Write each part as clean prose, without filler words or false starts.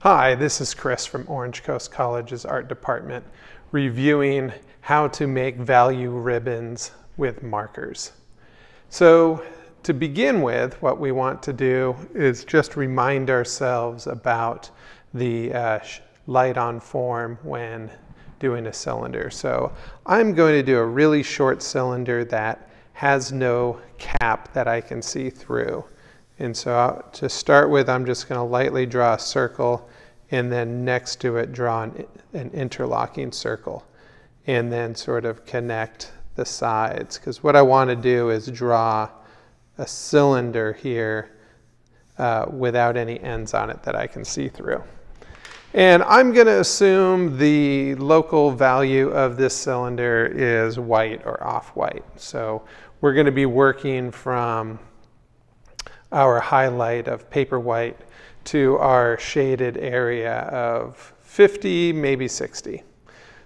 Hi, this is Chris from Orange Coast College's Art Department reviewing how to make value ribbons with markers. So to begin with, what we want to do is just remind ourselves about the light on form when doing a cylinder. So I'm going to do a really short cylinder that has no cap that I can see through. And so to start with, I'm just going to lightly draw a circle and then next to it draw an interlocking circle and then sort of connect the sides, because what I want to do is draw a cylinder here without any ends on it that I can see through. And I'm going to assume the local value of this cylinder is white or off-white. So we're going to be working from our highlight of paper white to our shaded area of 50, maybe 60.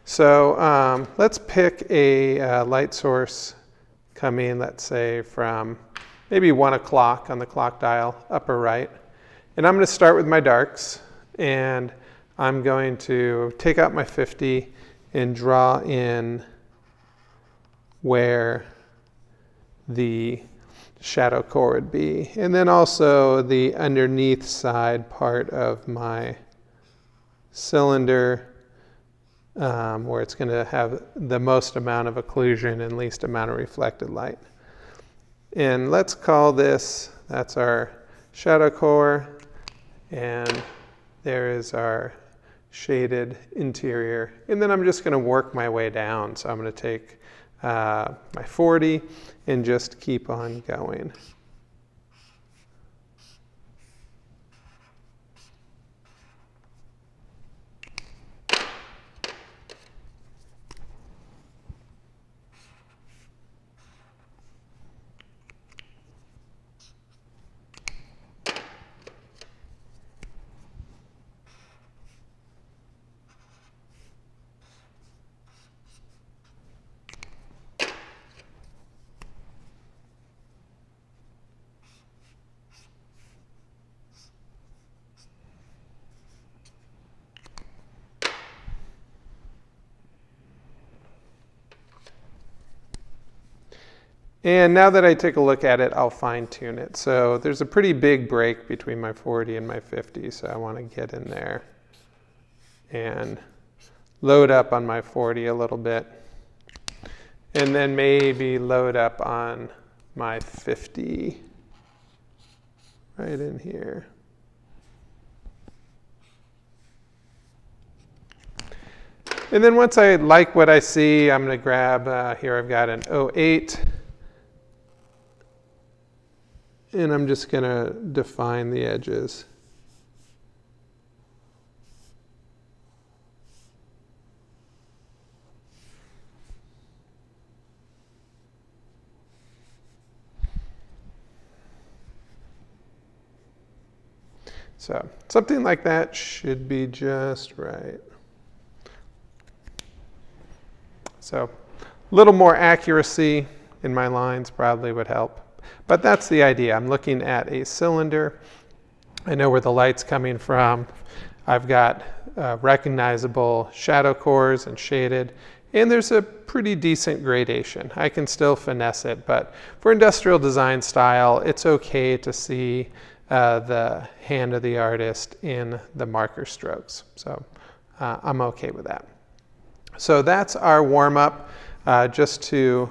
So let's pick a light source coming, let's say, from maybe 1 o'clock on the clock dial, upper right. And I'm going to start with my darks, and I'm going to take out my 50 and draw in where the shadow core would be, and then also the underneath side part of my cylinder where it's going to have the most amount of occlusion and least amount of reflected light. And let's call this, that's our shadow core, and there is our shaded interior. And then I'm just going to work my way down. So I'm going to take my 40 and just keep on going. And now that I take a look at it, I'll fine tune it. So there's a pretty big break between my 40 and my 50, so I want to get in there and load up on my 40 a little bit. And then maybe load up on my 50 right in here. And then once I like what I see, I'm going to grab, here I've got an 08. And I'm just going to define the edges. So something like that should be just right. So a little more accuracy in my lines probably would help. But that's the idea. I'm looking at a cylinder. I know where the light's coming from. I've got recognizable shadow cores and shaded, and there's a pretty decent gradation. I can still finesse it, but for industrial design style, it's okay to see the hand of the artist in the marker strokes. So I'm okay with that. So that's our warm-up. Just to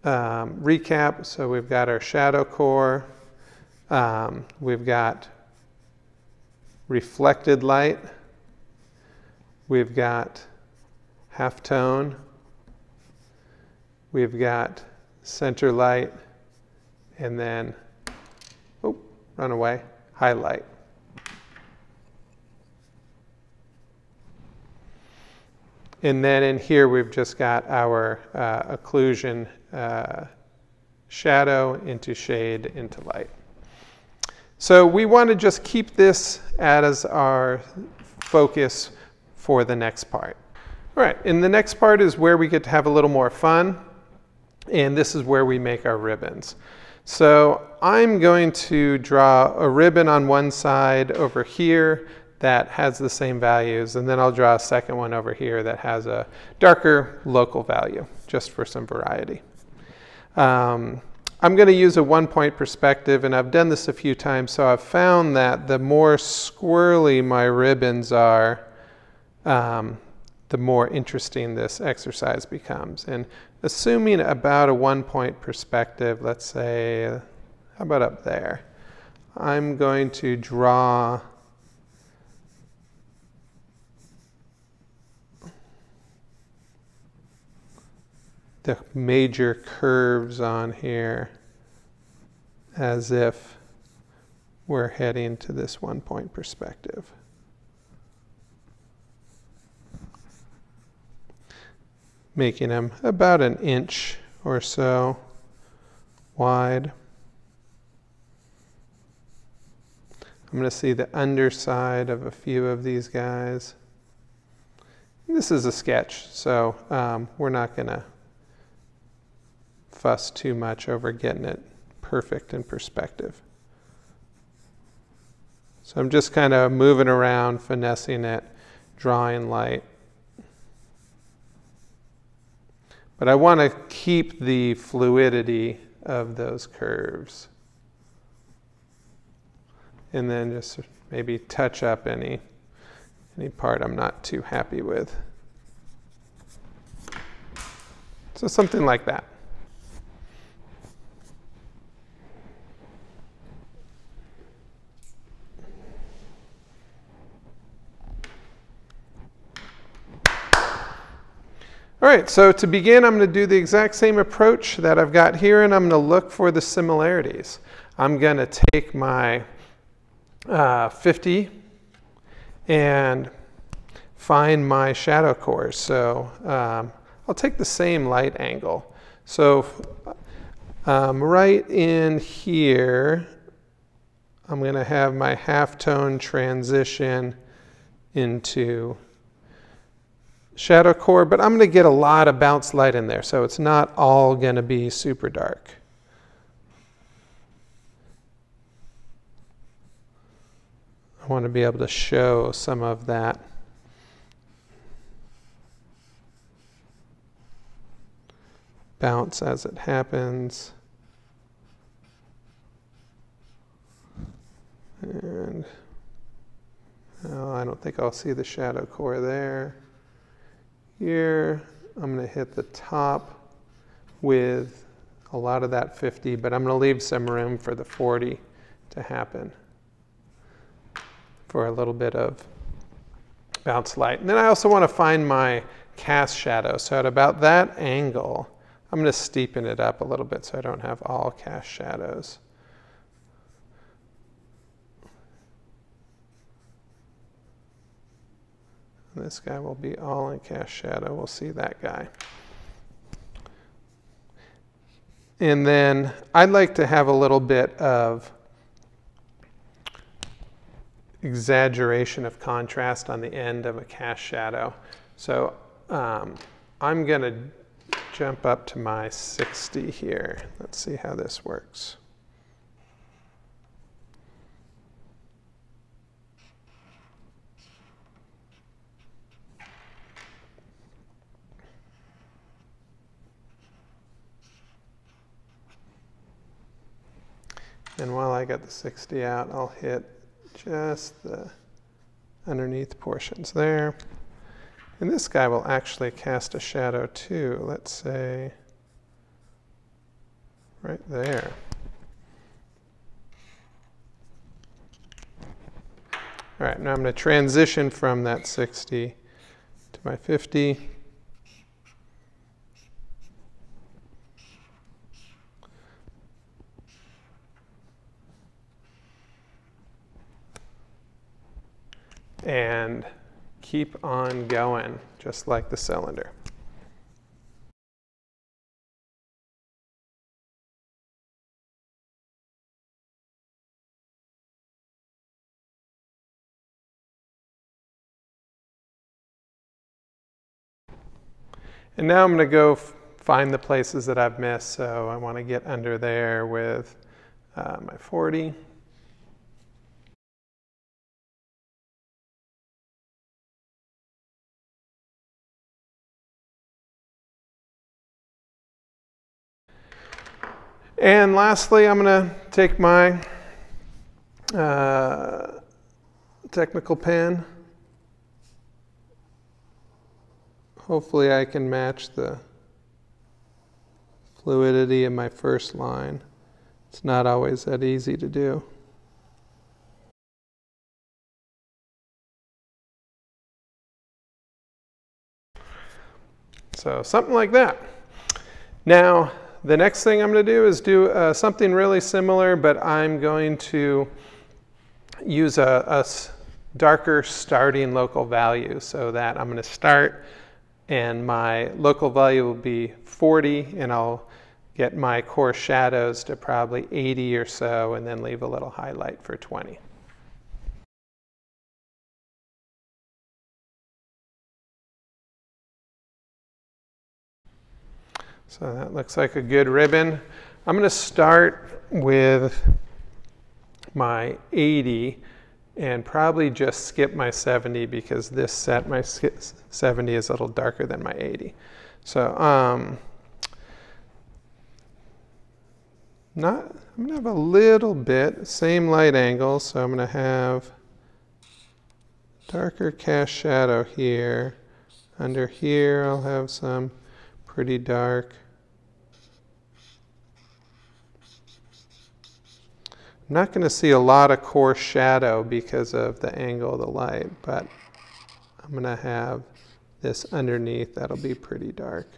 recap, so we've got our shadow core, we've got reflected light, we've got halftone, we've got center light, and then, oh, run away, highlight. And then in here we've just got our occlusion shadow into shade into light. So we want to just keep this as our focus for the next part. All right, and the next part is where we get to have a little more fun, and this is where we make our ribbons. So I'm going to draw a ribbon on one side over here that has the same values, and then I'll draw a second one over here that has a darker local value, just for some variety. I'm going to use a 1-point perspective, and I've done this a few times, so I've found that the more squirrely my ribbons are, the more interesting this exercise becomes. And assuming about a 1-point perspective, let's say, how about up there? I'm going to draw the major curves on here as if we're heading to this 1-point perspective. Making them about an inch or so wide. I'm going to see the underside of a few of these guys. This is a sketch, so we're not going to fuss too much over getting it perfect in perspective. So I'm just kind of moving around, finessing it, drawing light. But I want to keep the fluidity of those curves. And then just maybe touch up any part I'm not too happy with. So something like that. All right, so to begin, I'm going to do the exact same approach that I've got here, and I'm going to look for the similarities. I'm going to take my 50 and find my shadow cores. So I'll take the same light angle. So right in here, I'm going to have my halftone transition into shadow core, but I'm going to get a lot of bounce light in there, so it's not all going to be super dark. I want to be able to show some of that bounce as it happens. And I don't think I'll see the shadow core there. Here, I'm going to hit the top with a lot of that 50, but I'm going to leave some room for the 40 to happen for a little bit of bounce light. And then I also want to find my cast shadow. So at about that angle, I'm going to steepen it up a little bit so I don't have all cast shadows. This guy will be all in cast shadow. We'll see that guy. And then I'd like to have a little bit of exaggeration of contrast on the end of a cast shadow. So I'm going to jump up to my 60 here. Let's see how this works. And while I got the 60 out, I'll hit just the underneath portions there. And this guy will actually cast a shadow too. Let's say right there. All right, now I'm going to transition from that 60 to my 50. And keep on going, just like the cylinder. And now I'm going to go find the places that I've missed. So I want to get under there with my 40. And lastly, I'm going to take my technical pen. Hopefully I can match the fluidity of my first line. It's not always that easy to do. So something like that. Now, the next thing I'm going to do is do something really similar, but I'm going to use a darker starting local value, so that I'm going to start and my local value will be 40, and I'll get my coarse shadows to probably 80 or so, and then leave a little highlight for 20. So that looks like a good ribbon. I'm going to start with my 80 and probably just skip my 70 because this set, my 70 is a little darker than my 80. So I'm going to have a little bit, same light angle, so I'm going to have darker cast shadow here. Under here I'll have some pretty dark. I'm not going to see a lot of coarse shadow because of the angle of the light, but I'm going to have this underneath that'll be pretty dark.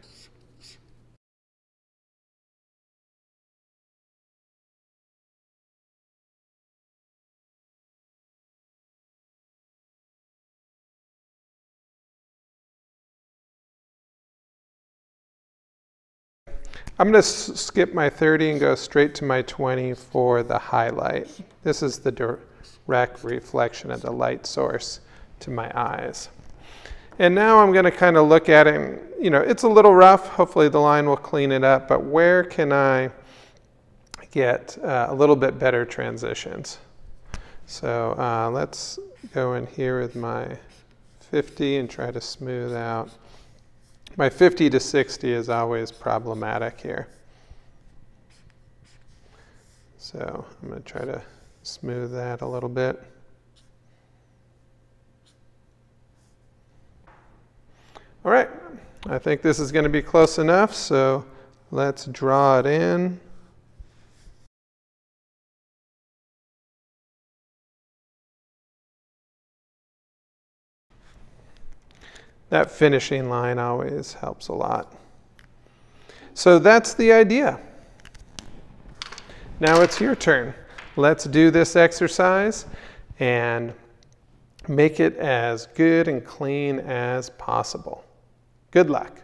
I'm going to skip my 30 and go straight to my 20 for the highlight. This is the direct reflection of the light source to my eyes. And now I'm going to kind of look at it, and, you know, it's a little rough. Hopefully the line will clean it up, but where can I get a little bit better transitions? So let's go in here with my 50 and try to smooth out. My 50 to 60 is always problematic here. So I'm going to try to smooth that a little bit. All right, I think this is going to be close enough, so let's draw it in. That finishing line always helps a lot. So that's the idea. Now it's your turn. Let's do this exercise and make it as good and clean as possible. Good luck.